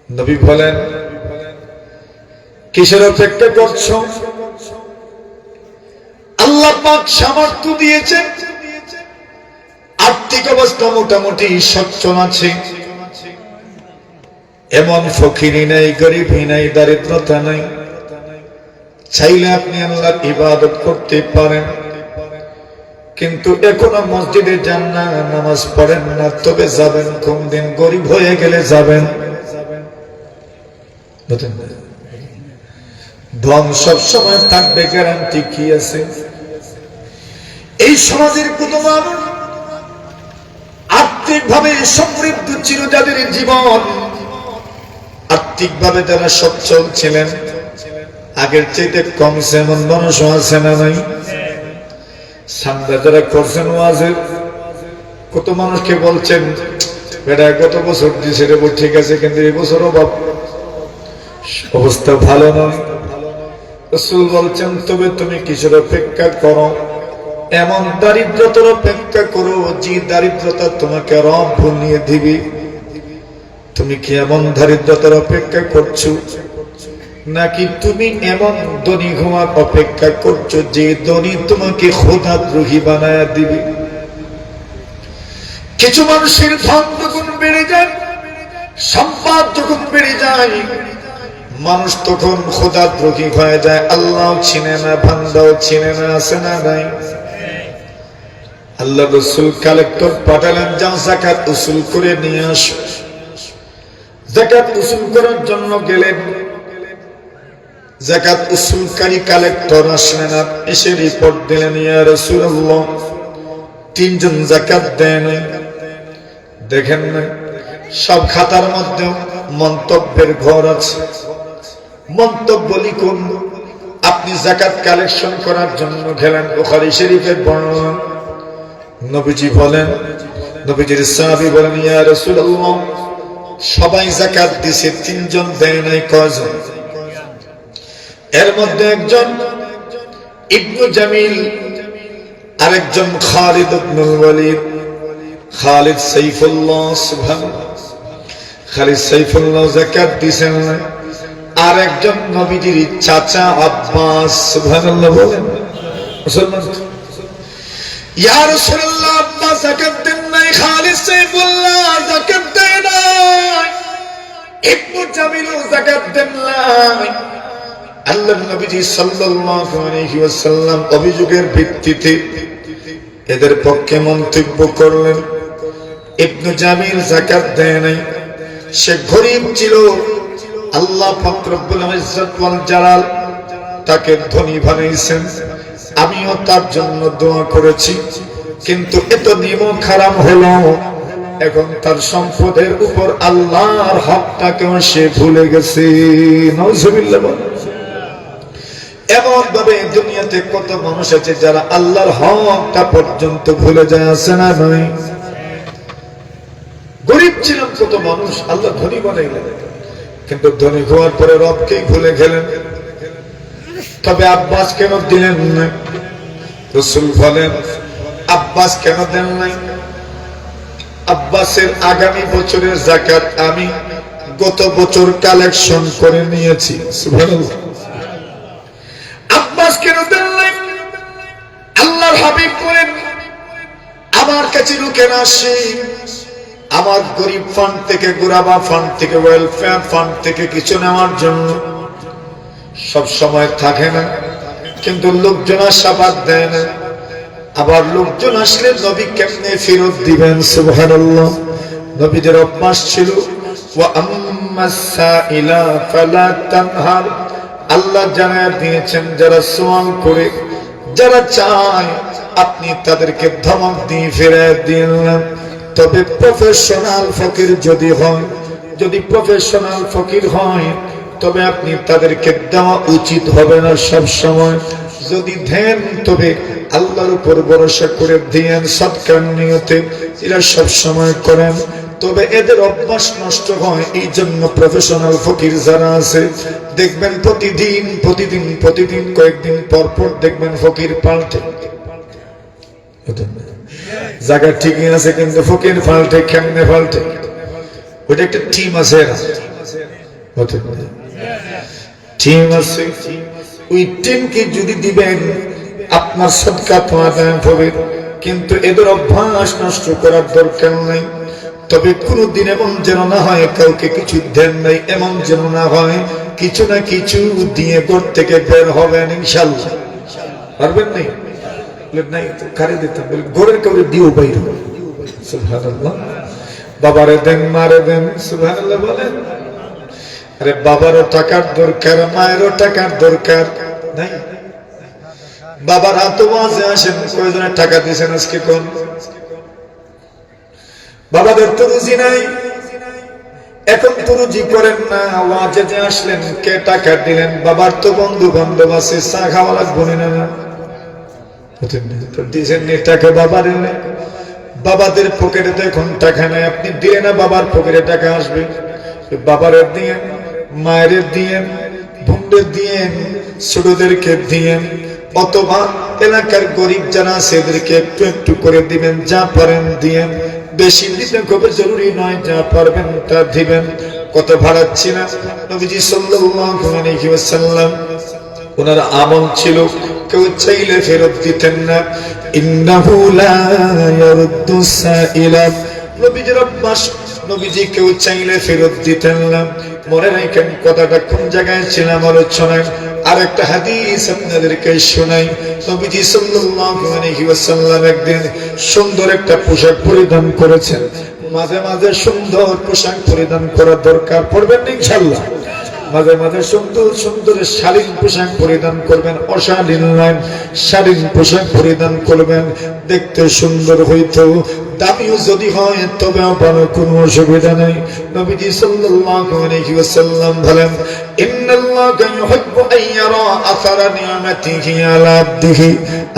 নবী বলেন, কিসের অপেক্ষা করছো? আল্লাহ পাক সামর্থ্য দিয়েছেন, আর্থিক অবস্থা মোটামুটি সচ্ছল আছে, এমন ফকিরি নাই, গরিবই নাই, দারিদ্রতা নাই, চাইলে আপনি আল্লাহর ইবাদত করতে পারেন, কিন্তু এখনো মসজিদে যান না, নামাজ পড়েন না, তবে যাবেন কোন দিন? গরিব হয়ে গেলে যাবেন। ধন সব সময় থাকবে গ্যারান্টি কি আছে? এই সমাজের কোন মানুষ আর্থিক ভাবে সমৃদ্ধ ছিল, যাদের জীবন আর্থিক ভাবে যারা সচ্ছল ছিলেন, আগের চাইতে কমছে এমন মানুষ আছে না নাই? সামনে যারা করছেন ওয়াজের, কত মানুষকে বলছেন বেটা গত বছর দিছে রে, ঠিক আছে, কিন্তু এই বছর অবস্থা ভালো নয়। রাসূল বলছেন, তবে তুমি কিসের অপেক্ষা করো? এমন দারিদ্রতার অপেক্ষা করো যে দারিদ্রতা তোমাকে রব ভুলিয়ে দিবে। তুমি কি এমন দারিদ্রতার অপেক্ষা করছো, নাকি তুমি এমন ধনী হওয়ার অপেক্ষা করছো যে ধনী তোমাকে খোদাদ্রোহী বানায়া দিবে? কিছু মানুষের ধন যখন বেড়ে যায়, সম্পদ যখন বেড়ে যায়, মানুষ তখন খোদাদ্রোহী হয়ে যায়, আল্লাহ চিনে না, বান্দাও চিনে না, আছে না নাই? আল্লাহ রাসূল কালেক্টর পাঠালেন, যাও যাকাত উসুল করে নিয়ে আসো। যাকাত উসুল করার জন্য গেলেন, যাকাত উসুলকারী কালেক্টর আসলেন, আর এসে রিপোর্ট দিলেন, ইয়া রাসূলুল্লাহ, তিনজন যাকাত দেন। দেখেন না, সব খাতার মধ্যে মন্তব্যের ঘর আছে, মন্তব্য লিখুন। আপনি যাকাত কালেকশন করার জন্য গেলেন, বুখারী শরীফের বর্ণনা। নবীজি বলেন, নবীজির সাহাবী বলেন, ইয়া রাসূলুল্লাহ, সবাই যাকাত দিছে, তিনজন দেয় নাই, কয়জন? এর মধ্যে একজন ইবনু জামিল, আরেকজন খালিদ ইবনুল ওয়ালিদ। খালিদ সাইফুল্লাহ, সুবহানাল্লাহ, খালিদ সাইফুল্লাহ যাকাত দিছেন না। আর একজন নবীজির চাচা আব্বাস, সুবহানাল্লাহ বলেন, মুসলমান। ইয়া রাসূলুল্লাহ, আব্বাস যাকাত দেন নাই, খালিদ সাইফুল্লাহ যাকাত দেন নাই, ইবনু জামিলও যাকাত দেন নাই। আল্লাহর নবীজি সাল্লাল্লাহু আলাইহি ওয়াসাল্লাম অভিযোগের ভিত্তিতে এদের পক্ষে মন্তব্য করলেন, ইবনু জামিল যাকাত দেয় নাই, সে গরীব ছিল, আল্লাহ পাক রব্বুল ইজ্জত ওয়াল জালাল তাকে ধনী বানাইছেন, আমিও তার জন্য দোয়া করেছি, কিন্তু এত নিয়ম খারাপ হলো, এখন তার সম্পদের উপর আল্লাহর হকটাকেও সে ভুলে গেছে। নাউজুবিল্লাহ। এমন ভাবে দুনিয়াতে কত মানুষ আছে যারা আল্লাহর হকটা পর্যন্ত ভুলে যায়, আছে না নয়? গরিব ছিলেন কত মানুষ, আল্লাহ ধনী বানাইলেন, কিন্তু ধনী হওয়ার পরে রবকেই ভুলে গেলেন। তবে আব্বাস কেন দিলেন না? রাসূল বলেন, আব্বাস কেন দেন নাই? আব্বাসের আগামী বছরের যাকাত আমি গত বছর কালেকশন করে নিয়েছি। সুবহানাল্লাহ। আব্বাস কেন দেন নাই? আল্লাহর হাবিব বলেন, আমার কাছে লোকেরা আসে, আমার গরিব ফান্ড থেকে, গুরাবা ফান্ড থেকে, ওয়েলফেয়ার ফান্ড থেকে কিছু নেওয়ার জন্য। সব সময় থাকে না, কিন্তু লোকজন আশাবাদ দেয় না। আবার লোকজন আসলে নবী কেমনে ফেরত দিবেন? সুবহানাল্লাহ। নবীদের অভ্যাস ছিল, ওয়া আম্মাস সাইলা ফালা তানহার। আল্লাহ জানায় দিয়েছেন, যারা সওয়াল করে, যারা চায়, আপনি তাদেরকে ধমক দিয়ে ফেরায় দিলেন। তবে প্রফেশনাল ফকির যদি হয়, যদি প্রফেশনাল ফকির হয়, তবে আপনি তাদেরকে দেওয়া উচিত হবে না সব সময়। যদি দেন, তবে আল্লাহর উপর ভরসা করে দিয়েন, সদকার নিয়তে, এরা সব সময় করেন। তবে এদের অভ্যাস নষ্ট হয়, এই জন্য প্রফেশনাল ফকির যারা আছে, দেখবেন প্রতিদিন প্রতিদিন প্রতিদিন কয়েকদিন পর পর দেখবেন ফকির পাল্টে। জায়গা ঠিকই আছে, কিন্তু ফকির পাল্টে। কেমনে পাল্টে? ওটা একটা টিম আছে, টিম আছে, ওই টিমকে যদি দিবেন আপনার সদকা তো আদায় হবে, কিন্তু এদের অভ্যাস নষ্ট করার দরকার নাই। তবে কোনদিন এমন যেন না হয় কাউকে কিছু দেন নাই, এমন যেন না হয় কিছু না কিছু দিয়ে ঘর থেকে বের হবেন ইনশাল্লাহ। পারবেন নাই? নাই তো কারে দিতাম, বলে ঘরের কাউরে দিও বাইর। সুবহানাল্লাহ। বাবারে দেন, মারে দেন, সুবহানাল্লাহ বলেন। আরে বাবারও টাকার দরকার, মায়েরও টাকার দরকার নাই? বাবার হাতে ওয়াজে আসেন, কয়জনে টাকা দিয়েছেন আজকে কোন? বাবাদের তো রুজি নাই, এখন তো রুজি করেন না, ওয়াজে যে আসলেন কে টাকা দিলেন? বাবার তো বন্ধু বান্ধব আছে, চা খাওয়া লাগবে না? টাকা বাবার এনে, বাবাদের পকেটে তো এখন টাকা নাই, আপনি দিলে না বাবার পকেটে টাকা আসবে? বাবারের দিয়েন, মায়ের দিয়েন, বোনদের দিয়েন, ছোটদেরকে দিয়েন, অথবা এলাকার গরিব যারা সেদেরকে একটু একটু করে দিবেন, যা পারেন দিয়েন। বেশি দিতে খুব জরুরি নয়, যা পারবেন তা দিবেন। কত ভাড়াচ্ছি না, নবীজি সাল্লাল্লাহু আলাইহি ওয়াসাল্লাম ওনার আমল ছিল কেউ চাইলে ফেরত দিতেন না। ইন্নাহু লা ইয়ারুদ্দুস সাইলা, নবীজির অভ্যাস, নবীজি কেউ চাইলে ফেরত দিতেন না। মনে রাখেন কথাটা কোন জায়গায় ছিলাম আলোচনায়। আরেকটা হাদিস আপনাদেরকে শোনাই। নবীজি সাল্লাল্লাহু আলাইহি ওয়াসাল্লাম একদিন সুন্দর একটা পোশাক পরিধান করেছেন। মাঝে মাঝে সুন্দর পোশাক পরিধান করা দরকার, পড়বেন ইনশাআল্লাহ। মাঝে মাঝে সুন্দর সুন্দর শালীন পোশাক পরিধান করবেন, অশালীন নয়, শালীন পোশাক পরিধান করবেন। দেখতে সুন্দর হইতো, দামিও যদি হয় তবেও ভালো, কোনো অসুবিধা নেই। নবীজি সাল্লাল্লাহু আলাইহি ওয়াসাল্লাম বলেন, ইন্নাল্লাহা ইউহিব্বু আন ইয়ারা আসারা নিয়ামাতিহি আলা আবদিহি,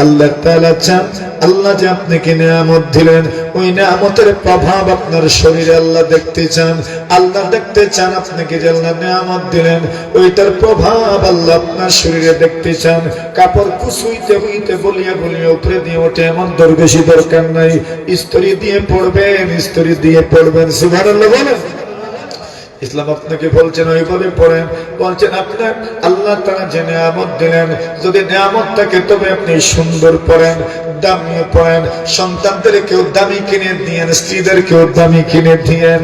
আল্লাহ তাআলা চান, আল্লাহ যে আপনাকে নিয়ামত দিলেন ওই নিয়ামতের প্রভাব আপনার শরীরে আল্লাহ দেখতে চান। আল্লাহ দেখতে চান আপনাকে যে আল্লাহ নিয়ামত দিলেন ওইটার প্রভাব আল্লাহ আপনার শরীরে দেখতে চান। কাপড় কুচুইতে হইতে বলিয়া বলিয়া উপরে দিয়ে ওঠে এমন বেশি দরকার নাই, ইস্ত্রি দিয়ে পড়বেন, ইস্ত্রি দিয়ে পড়বেন। সুবহানাল্লাহ বলেন। ইসলাম আপনাকে বলছেন ওইভাবে পড়েন, বলছেন আপনার আল্লাহ তাআলা যে নিয়ামত দিলেন, যদি নিয়ামত থাকে তবে আপনি সুন্দর পড়েন, দামি পড়েন। সন্তানদের কেউ দামি কিনে দিয়েন, স্ত্রীদের কেউ দামি কিনে দিয়েন।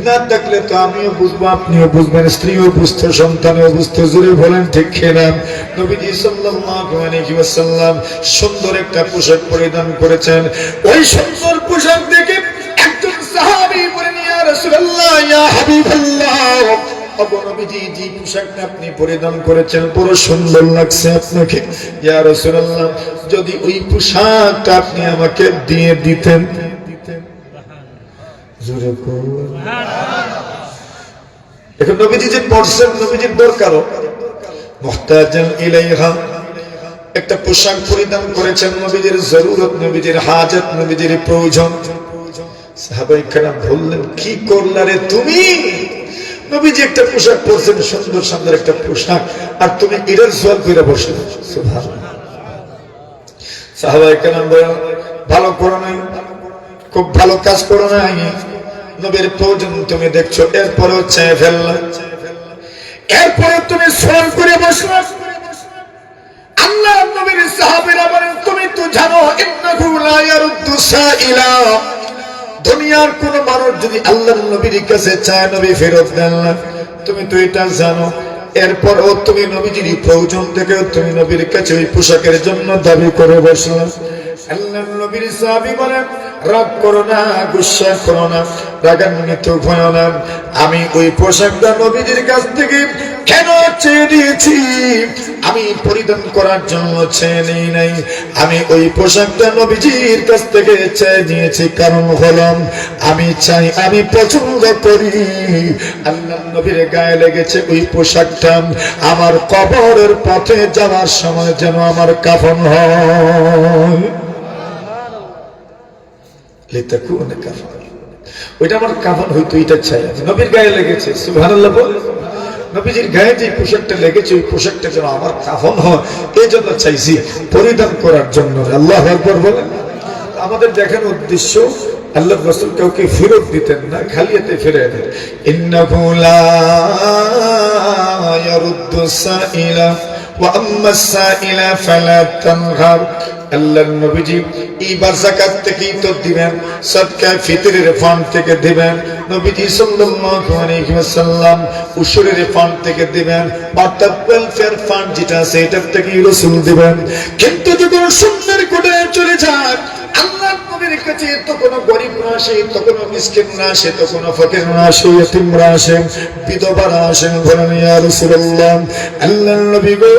না থাকলে তো আমিও বুঝবো, আপনিও বুঝবেন, স্ত্রীও বুঝতো, সন্তানও বুঝতো। জোরে বলেন ঠিক কিনা? নবীজি সাল্লাল্লাহু আলাইহি ওয়াসাল্লাম সুন্দর একটা পোশাক পরিধান করেছেন। ওই সুন্দর পোশাক দেখে একজন সাহাবী বলেন, ইয়া রাসূলুল্লাহ, ইয়া হাবিবাল্লাহ, ওগো নবীজি, যে পোশাকটা আপনি পরিধান করেছেন বড় সুন্দর লাগছে আপনাকে। ইয়া রাসূলুল্লাহ, যদি ওই পোশাকটা আপনি আমাকে দিয়ে দিতেন। জোরে বলুন সুবহানাল্লাহ। এখন নবীজি যে পড়ছেন, নবীজির দরকারও মুহতাজান ইলাইহা, একটা পোশাক পরিধান করেছেন, নবীজির জরুরত, নবীজির হাজত, নবীজির প্রয়োজন। সাহাবায়ে কেরাম বললেন, কি করলা রে তুমি? নবীজি একটা পোশাক পরছেন, সুন্দর সুন্দর একটা পোশাক, আর তুমি এটার সওয়াল কইরা বসে। সুবহানাল্লাহ। সাহাবায়ে কেরাম বলেন, ভালো করো নাই, খুব ভালো কাজ করো নাই, নবীর প্রয়োজন তুমি দেখছো, এরপরেও চেয়ে ফেললা, এরপরে তুমি সওয়াল করে বসলা। আল্লাহ নবীর সাহাবীরা বলেন, তুমি তো জানো ইন্নাহু লা ইয়ারুদ্দু সাইলা, দুনিয়ার কোন মানুষ যদি আল্লাহর নবীর কাছে চায় নবী ফেরত দেন না, তুমি তো এটা জানো। এরপরও তুমি নবীজির প্রয়োজন থেকে তুমি নবীর কাছে ওই পোশাকের জন্য দাবি করে বসলে। আল্লাহর নবীর সাহাবী বলেন, রাগ করো না, গুসা করো না, রাগান্বিত হয়ো না। আমি ওই পোশাকটা নবীজির কাছ থেকে কেন চেয়ে নিয়েছি? আমি পরিধান করার জন্য চেয়ে নেই নাই, আমি ওই পোশাকটা নবীজির কাছ থেকে চেয়ে নিয়েছি। কারণ হলো আমি চাই, আমি পছন্দ করি আল্লাহর নবীর গায়ে লেগেছে ওই পোশাকটা আমার কবরের পথে যাওয়ার সময় যেন আমার কাফন হয়। ওইটা আমার কাফন হইতো, এটা চাই। নবীর গায়ে লেগেছে, সুবহানাল্লাহ বল। নবীজির গায়ে যে পোশাকটা লেগেছে ওই পোশাকটা যেন আমার কাফন হয়, এই জন্য চাইছি পরিধান করার জন্য। আল্লাহু আকবার বলেন। আমাদের দেখানোর উদ্দেশ্য আল্লাহর রাসূল কাউকে ফেরত দিতেন না, খালি হাতে ফিরে দেন। ইন্নাহু লা নারুদ্দু সাইলা ওয়া আম্মাস সাইলা ফালা তানহার। আল্লাহর নবীজি এইবার যাকাত থেকেই তো দিবেন, সদকা ফিতরের ফান্ড থেকে দিবেন, নবীজি সাল্লাল্লাহু আলাইহি ওয়াসাল্লাম উশুরের ফান্ড থেকে দিবেন, অর্থাৎ ওয়েলফেয়ার ফান্ড যেটা আছে এটার থেকে রাসূল দিবেন। কিন্তু যখন সুন্নাহর কোটে চলে যায়, আল্লাহর নবীর কাছে তো কোনো গরিব না আসে, তো কোনো মিসকিন না আসে, তো কোনো ফকির না আসে, ইতিম না আসে, বিধবারা আসে। বলেন ইয়া রাসূলুল্লাহ, আল্লাহর নবী গো,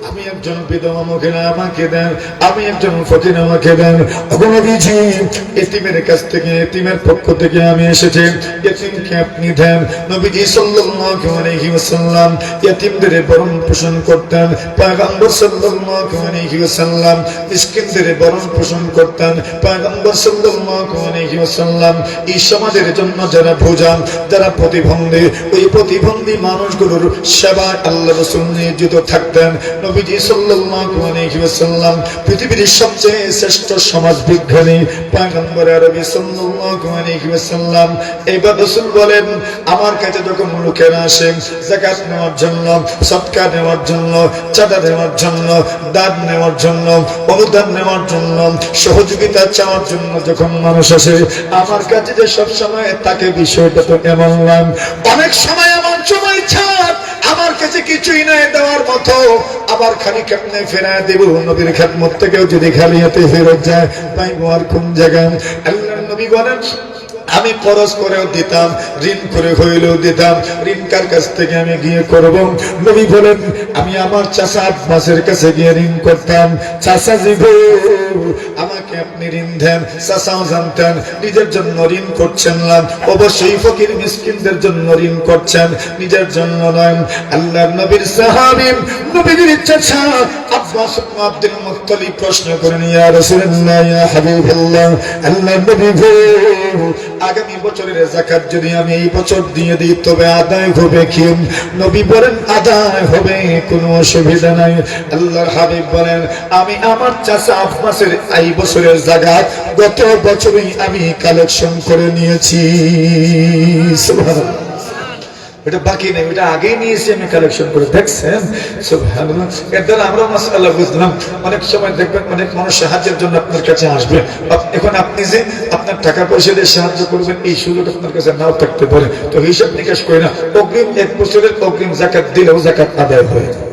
আমি একজন বিধবা মহিলা, আমাকে দেন, আমি একজন ফকির, আমাকে দেন। নবীজি এতিমের কাছ থেকে, এতিমের পক্ষ থেকে আমি এসেছি, এতিমকে আপনি দেন। নবীজি সাল্লাল্লাহু আলাইহি ওয়াসাল্লাম এতিমদের ভরণ পোষণ করতেন। পয়গম্বর সাল্লাল্লাহু আলাইহি ওয়াসাল্লাম মিসকিনদের ভরণ পোষণ করতেন। পয়গম্বর সাল্লাল্লাহু আলাইহি ওয়াসাল্লাম এই সমাজের জন্য যারা বোঝা, যারা প্রতিবন্ধী, ওই প্রতিবন্ধী মানুষগুলোর সেবায় আল্লাহ রাসূল নিয়োজিত থাকতেন। নবীজি সাল্লাল্লাহু আলাইহি ওয়াসাল্লাম পৃথিবীর সবচেয়ে শ্রেষ্ঠ সমাজ বিজ্ঞানী পয়গম্বর আরবি সাল্লাল্লাহু আলাইহি ওয়াসাল্লাম। এইবার রাসূল বলেন, আমার কাছে যখন লোকেরা আসে যাকাত নেওয়ার জন্য, সদকা নেওয়ার জন্য, চাঁদা নেওয়ার জন্য, দান নেওয়ার জন্য, অনুদান নেওয়ার জন্য, সহযোগিতা চাওয়ার জন্য যখন মানুষ আসে আমার কাছে, যে সব সময় তাকে বিষয়টা তো এমন নাম, অনেক সময় আমার সময় ছাড় আমার কাছে কিছুই নাই দেওয়ার মতো, আবার খালি কেমনে ফেরায় দেব? নবীর খেদমত থেকেও যদি খালি হাতে ফেরত যায় পাইবো আর কোন জায়গায়? আল্লাহর নবী বলেন, আমি খরচ করেও দিতাম, ঋণ করে হইলেও দিতাম। ঋণ কার কাছ থেকে আমি গিয়ে করব? নবী বলেন, আমি আমার চাচা আব্বাসের কাছে গিয়ে ঋণ করতাম। চাচা জীবো আমাকে আপনি ঋণ দেন। চাচাও জানতেন নিজের জন্য ঋণ করছেন না, অবশ্যই ফকির মিসকিনদের জন্য ঋণ করছেন, নিজের জন্য নয়। আল্লাহর নবীর সাহাবী নবীর চাচা আব্বাস ইবনে আব্দুল মুত্তালিব প্রশ্ন করেন, ইয়া রাসূলুল্লাহ, ইয়া হাবিবাল্লাহ, আল্লাহর নবী গো, আগামী বছরের যাকাত যদি আমি এই বছর দিয়ে দিই তবে আদায় হবে কি? নবী বলেন, আদায় হবে, কোনো অসুবিধা নাই। আল্লাহর হাবিব বলেন, আমি আমার চাচা আব্বাসের এই বছরের যাকাত গত বছরই আমি কালেকশন করে নিয়েছি। সুবহানাল্লাহ, এটা বাকি নেই, এটা আগেই নিয়েছি আমি কালেকশন করে। দেখছেন? সুবহানাল্লাহ। এর দ্বারা আমরা মাশাআল্লাহ বুঝলাম, অনেক সময় দেখবেন অনেক মানুষ সাহায্যের জন্য আপনার কাছে আসবে, এখন আপনি যে আপনার টাকা পয়সা দিয়ে সাহায্য করবেন এই সুযোগ আপনার কাছে নাও থাকতে পারে, তো হিসাব নিকাশ করে না, অগ্রিম 1 বছরের অগ্রিম যাকাত দিলেও যাকাত আদায় হয়ে যায়।